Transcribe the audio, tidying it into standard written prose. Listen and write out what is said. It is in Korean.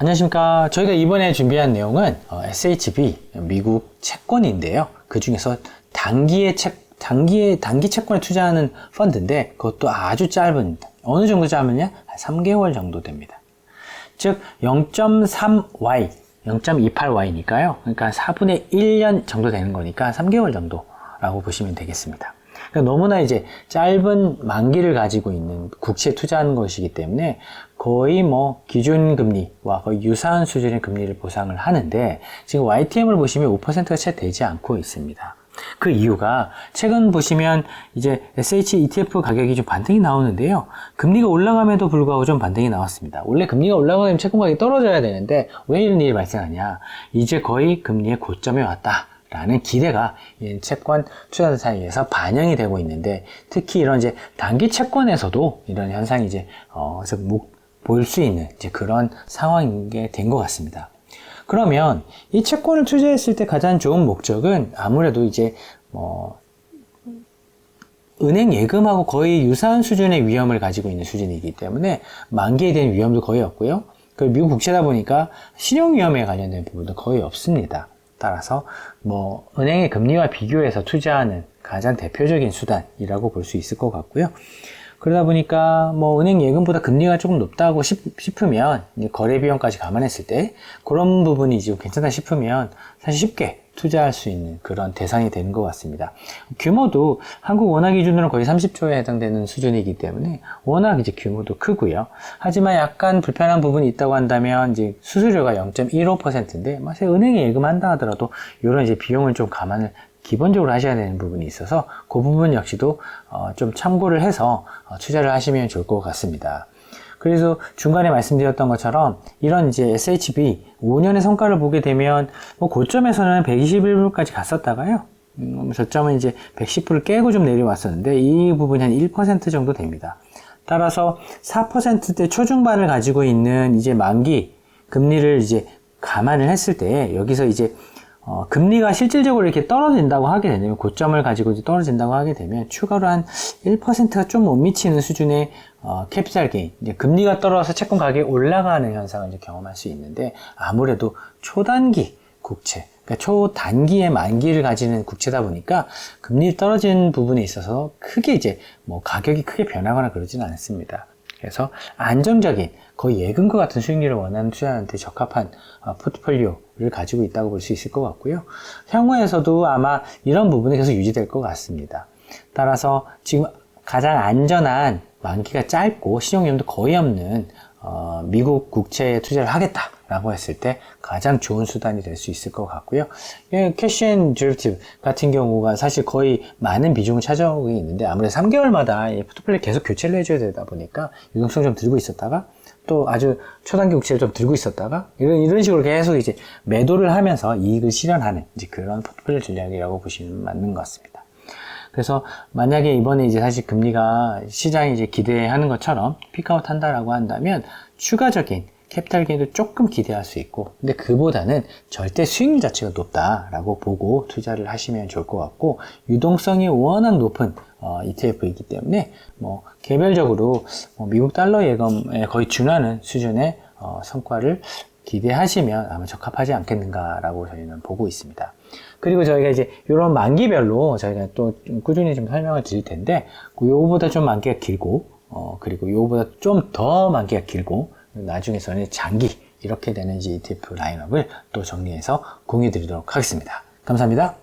안녕하십니까. 저희가 이번에 준비한 내용은 SHB 미국 채권인데요. 그 중에서 단기 채권에 투자하는 펀드인데 그것도 아주 짧은, 어느 정도 짧으냐? 한 3개월 정도 됩니다. 즉 0.3Y, 0.28Y니까요. 그러니까 4분의 1년 정도 되는 거니까 3개월 정도라고 보시면 되겠습니다. 그러니까 너무나 이제 짧은 만기를 가지고 있는 국채에 투자하는 것이기 때문에 거의 뭐 기준금리와 거의 유사한 수준의 금리를 보상을 하는데, 지금 YTM을 보시면 5%가 채 되지 않고 있습니다. 그 이유가 최근 보시면 이제 SH ETF 가격이 좀 반등이 나오는데요. 금리가 올라감에도 불구하고 좀 반등이 나왔습니다. 원래 금리가 올라가면 채권 가격이 떨어져야 되는데 왜 이런 일이 발생하냐? 이제 거의 금리의 고점에 왔다 라는 기대가 채권 투자자 사이에서 반영이 되고 있는데, 특히 이런 이제 단기 채권에서도 이런 현상이 이제 보일 수 있는 이제 그런 상황인 게 된 것 같습니다. 그러면 이 채권을 투자했을 때 가장 좋은 목적은 아무래도 이제 은행 예금하고 거의 유사한 수준의 위험을 가지고 있는 수준이기 때문에 만기에 대한 위험도 거의 없고요. 그리고 미국 국채다 보니까 신용 위험에 관련된 부분도 거의 없습니다. 따라서 은행의 금리와 비교해서 투자하는 가장 대표적인 수단이라고 볼 수 있을 것 같고요. 그러다 보니까 은행 예금보다 금리가 조금 높다고 싶으면, 거래 비용까지 감안했을 때 그런 부분이 좀 괜찮다 싶으면 사실 쉽게 투자할 수 있는 그런 대상이 되는 것 같습니다. 규모도 한국 원화 기준으로는 거의 30조에 해당되는 수준이기 때문에 워낙 이제 규모도 크고요. 하지만 약간 불편한 부분이 있다고 한다면 이제 수수료가 0.15%인데 사실 은행에 예금한다 하더라도 이런 이제 비용을 좀 감안을 기본적으로 하셔야 되는 부분이 있어서 그 부분 역시도 좀 참고를 해서 투자를 하시면 좋을 것 같습니다. 그래서 중간에 말씀드렸던 것처럼 이런 이제 SHB 5년의 성과를 보게 되면 고점에서는 121불까지 갔었다가요. 저점은 이제 110불을 깨고 좀 내려왔었는데 이 부분이 한 1% 정도 됩니다. 따라서 4%대 초중반을 가지고 있는 이제 만기 금리를 이제 감안을 했을 때 여기서 이제 금리가 실질적으로 이렇게 떨어진다고 하게 되면, 고점을 가지고 이제 떨어진다고 하게 되면 추가로 한 1%가 좀 못 미치는 수준의 캐피탈 게인, 이제 금리가 떨어져서 채권 가격이 올라가는 현상을 이제 경험할 수 있는데, 아무래도 초단기 국채, 그러니까 초단기의 만기를 가지는 국채다 보니까 금리 떨어진 부분에 있어서 크게 이제 가격이 크게 변하거나 그러지는 않습니다. 그래서 안정적인 거의 예금과 같은 수익률을 원하는 투자자한테 적합한 포트폴리오를 가지고 있다고 볼 수 있을 것 같고요. 향후에서도 아마 이런 부분이 계속 유지될 것 같습니다. 따라서 지금 가장 안전한, 만기가 짧고 신용위험도 거의 없는 미국 국채에 투자를 하겠다라고 했을 때 가장 좋은 수단이 될 수 있을 것 같고요. 캐시 앤 데리베티브 같은 경우가 사실 거의 많은 비중을 차지하고 있는데, 아무래도 3개월마다 이 포트폴리오 계속 교체를 해줘야 되다 보니까 유동성 좀 들고 있었다가 또 아주 초단기 국채를 좀 들고 있었다가 이런 식으로 계속 이제 매도를 하면서 이익을 실현하는 이제 그런 포트폴리오 전략이라고 보시면 맞는 것 같습니다. 그래서 만약에 이번에 이제 사실 금리가 시장이 이제 기대하는 것처럼 피크아웃 한다라고 한다면 추가적인 캐피탈 게인도 조금 기대할 수 있고, 근데 그보다는 절대 수익률 자체가 높다라고 보고 투자를 하시면 좋을 것 같고, 유동성이 워낙 높은 ETF이기 때문에 개별적으로 미국 달러 예금에 거의 준하는 수준의 성과를 기대하시면 아마 적합하지 않겠는가라고 저희는 보고 있습니다. 그리고 저희가 이제 이런 만기별로 저희가 또 꾸준히 좀 설명을 드릴 텐데, 요거보다 좀 만기가 길고, 그리고 요거보다 좀 더 만기가 길고, 나중에서는 장기 이렇게 되는 ETF 라인업을 또 정리해서 공유 드리도록 하겠습니다. 감사합니다.